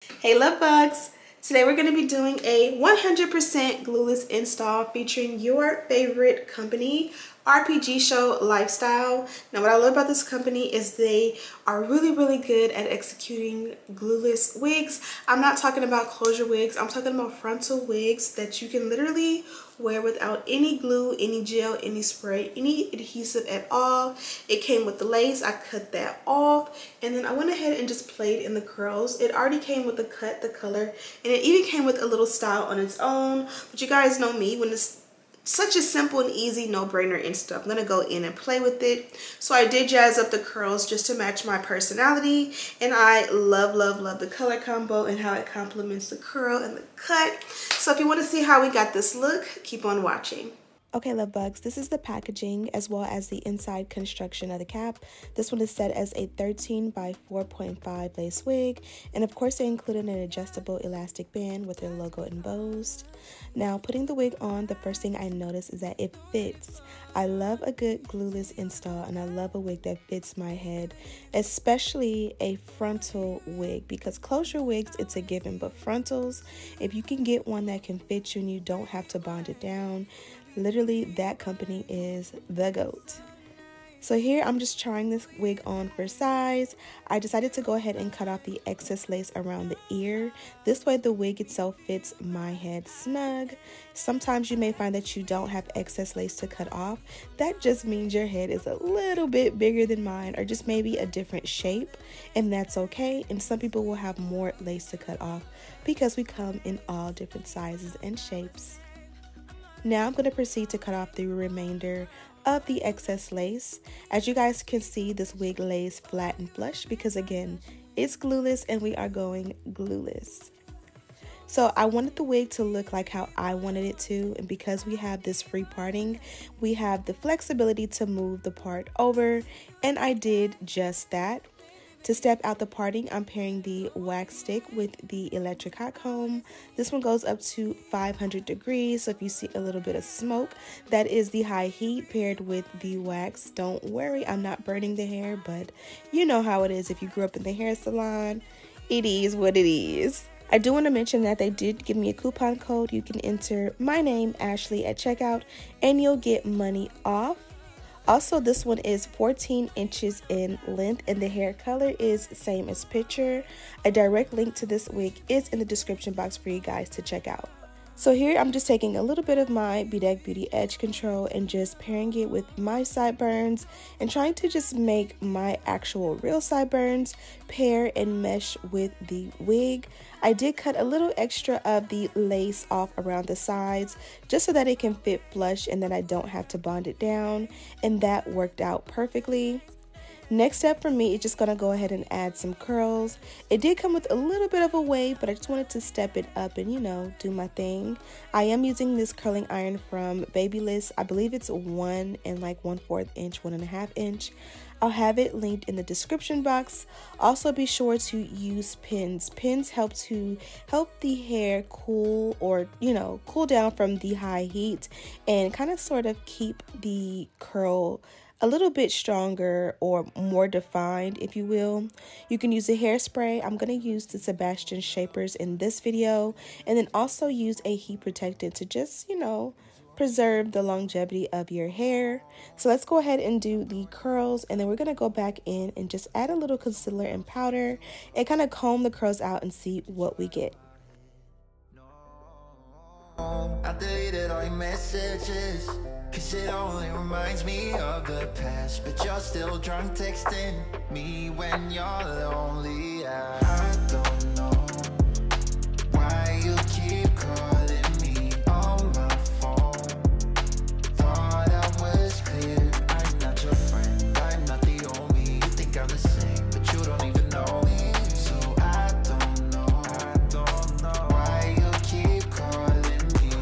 Hey love bugs! Today we're going to be doing a 100% glueless install featuring your favorite company, RPGSHOW. Now what I love about this company is they are really good at executing glueless wigs. I'm not talking about closure wigs, I'm talking about frontal wigs that you can literally wear without any glue, any gel, any spray, any adhesive at all. It came with the lace, I cut that off, and then I went ahead and just played in the curls. It already came with the cut, the color, and it even came with a little style on its own. But you guys know me, when it's such a simple and easy no-brainer install, I'm gonna go in and play with it. So I did jazz up the curls just to match my personality, and I love the color combo and how it complements the curl and the cut. So if you want to see how we got this look, keep on watching. Okay, love bugs, this is the packaging as well as the inside construction of the cap. This one is set as a 13 by 4.5 lace wig, and of course they included an adjustable elastic band with their logo embossed. Now, putting the wig on, the first thing I notice is that it fits. I love a good glueless install, and I love a wig that fits my head, especially a frontal wig, because closure wigs, it's a given, but frontals, if you can get one that can fit you and you don't have to bond it down, literally that company is the GOAT. So here I'm just trying this wig on for size. I decided to go ahead and cut off the excess lace around the ear. This way the wig itself fits my head snug. Sometimes you may find that you don't have excess lace to cut off. That just means your head is a little bit bigger than mine, or just maybe a different shape, and that's okay. And some people will have more lace to cut off because we come in all different sizes and shapes. Now I'm going to proceed to cut off the remainder of the excess lace. As you guys can see, this wig lays flat and flush because again, it's glueless and we are going glueless. So I wanted the wig to look like how I wanted it to, and because we have this free parting, we have the flexibility to move the part over, and I did just that. To step out the parting, I'm pairing the wax stick with the electric hot comb. This one goes up to 500 degrees, so if you see a little bit of smoke, that is the high heat paired with the wax. Don't worry, I'm not burning the hair, but you know how it is if you grew up in the hair salon. It is what it is. I do want to mention that they did give me a coupon code. You can enter my name, Ashley, at checkout, and you'll get money off. Also, this one is 14 inches in length, and the hair color is same as picture. A direct link to this wig is in the description box for you guys to check out. So here I'm just taking a little bit of my Bedeck Beauty Edge Control and just pairing it with my sideburns and trying to just make my actual real sideburns pair and mesh with the wig. I did cut a little extra of the lace off around the sides just so that it can fit flush and that I don't have to bond it down, and that worked out perfectly. Next step for me is just going to go ahead and add some curls. It did come with a little bit of a wave, but I just wanted to step it up and, you know, do my thing. I am using this curling iron from Babyliss. I believe it's 1 and like 1/4 inch, 1.5 inch. I'll have it linked in the description box. Also be sure to use pins. Pins help the hair cool, or, you know, cool down from the high heat and kind of sort of keep the curl a little bit stronger or more defined, if you will. You can use a hairspray. I'm going to use the Sebastian Shapers in this video, and then also use a heat protectant to just, you know, preserve the longevity of your hair. So let's go ahead and do the curls, and then we're going to go back in and just add a little concealer and powder and kind of comb the curls out and see what we get. I deleted all your messages, cause it only reminds me of the past. But you're still drunk texting me when you're lonely. I don't know why you keep calling me on my phone. Thought I was clear, I'm not your friend, I'm not the only. You think I'm the same, but you don't even know me. So I don't know why you keep calling me.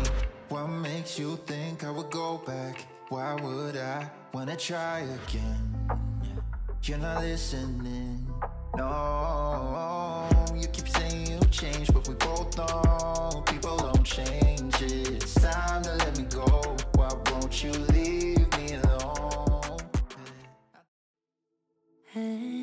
What makes you think I would go back? Why would I wanna try again? You're not listening. No, you keep saying you changed, but we both know people don't change. It's time to let me go. Why won't you leave me alone? Hey.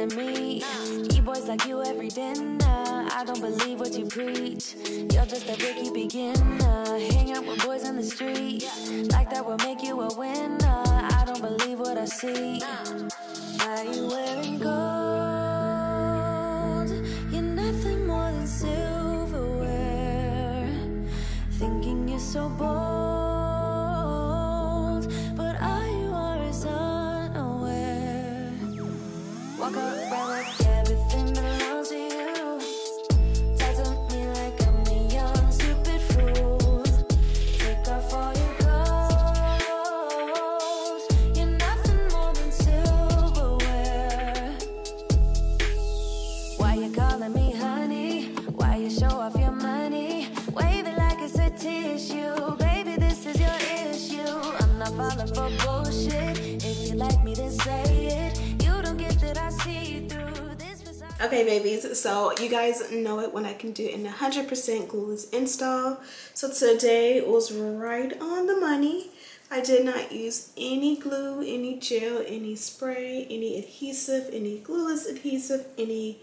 to me. E-boys like you every dinner. I don't believe what you preach. You're just a rookie beginner. Hang out with boys on the street. Like that will make you a winner. I don't believe what I see. Why you wearing gold? You're nothing more than silverware. Thinking you're so bold, but all you are is unaware. Walk around like everything belongs to you. Talk to me like I'm a young stupid fool. Take off all your clothes. You're nothing more than silverware. Why you calling me honey? Why you show off your money? Wave it like it's a tissue. Baby, this is your issue. I'm not falling for bullshit. If you like me, then say it. You don't get that I see through this. Okay, babies, so you guys know it when I can do an 100% glueless install. So today was right on the money. I did not use any glue, any gel, any spray, any adhesive, any glueless adhesive, any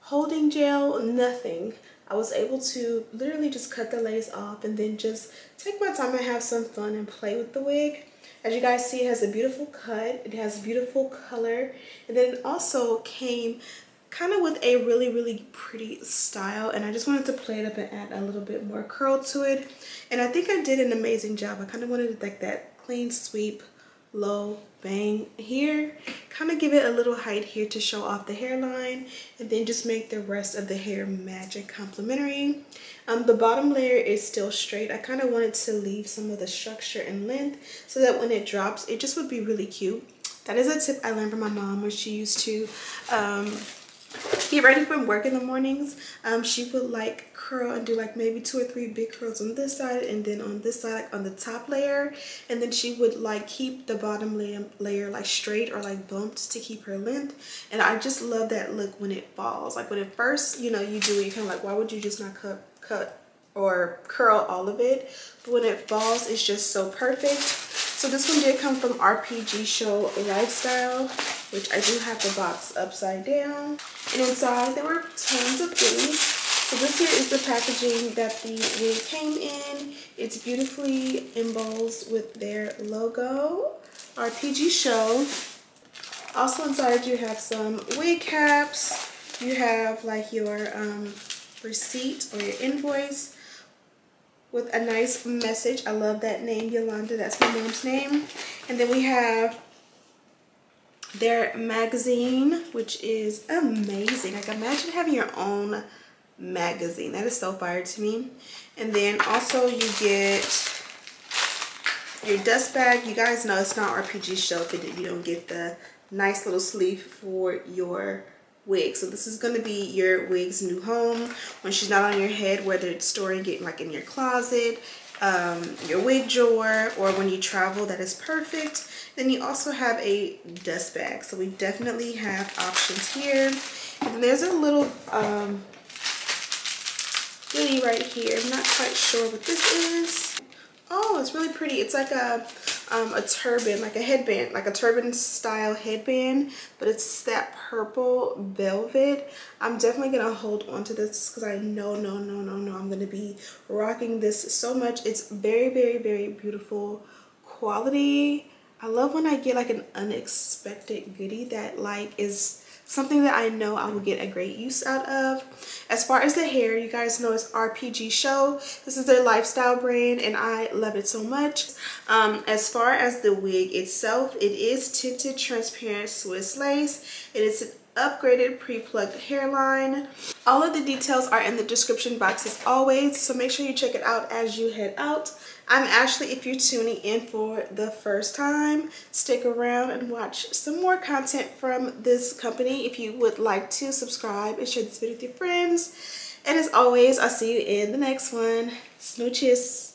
holding gel, nothing. I was able to literally just cut the lace off and then just take my time and have some fun and play with the wig. As you guys see, it has a beautiful cut, it has beautiful color, and then it also came kind of with a really pretty style, and I just wanted to play it up and add a little bit more curl to it. And I think I did an amazing job. I kind of wanted like that clean sweep, low bang here, kind of give it a little height here to show off the hairline, and then just make the rest of the hair match and complementary. The bottom layer is still straight. I kind of wanted to leave some of the structure and length so that when it drops, it just would be really cute. That is a tip I learned from my mom when she used to get ready for work in the mornings. She would like curl and do like maybe 2 or 3 big curls on this side, and then on this side, like on the top layer, and then she would like keep the bottom layer like straight or like bumped to keep her length. And I just love that look when it falls. Like when it first, you know, you do it, you're kind of like, why would you just not cut or curl all of it? But when it falls, it's just so perfect. So this one did come from RPGSHOW, which I do have the box upside down. And inside there were tons of goodies. So this here is the packaging that the wig came in. It's beautifully embossed with their logo, RPGSHOW. Also inside you have some wig caps. You have like your receipt or your invoice with a nice message. I love that name, Yolanda. That's my mom's name. And then we have their magazine, which is amazing. Like imagine having your own magazine. That is so fire to me. And then also you get your dust bag. You guys know it's not RPGSHOW if you don't get the nice little sleeve for your wig. So this is going to be your wig's new home when she's not on your head, whether it's storing it like in your closet, your wig drawer, or when you travel. That is perfect. Then you also have a dust bag, so we definitely have options here. And then there's a little goodie right here. I'm not quite sure what this is. Oh, it's really pretty. It's like a turban, like a headband, like a turban style headband, but it's that purple velvet. I'm definitely gonna hold on to this because I know I'm gonna be rocking this so much. It's very beautiful quality. I love when I get like an unexpected goodie that like is something that I know I will get a great use out of. As far as the hair, you guys know it's RPGSHOW. This is their lifestyle brand and I love it so much. As far as the wig itself, it is tinted transparent Swiss lace. It is an upgraded pre-plucked hairline. All of the details are in the description box as always, so make sure you check it out as you head out. I'm Ashley. If you're tuning in for the first time, stick around and watch some more content from this company. If you would like to subscribe and share this video with your friends. And as always, I'll see you in the next one. Smooches.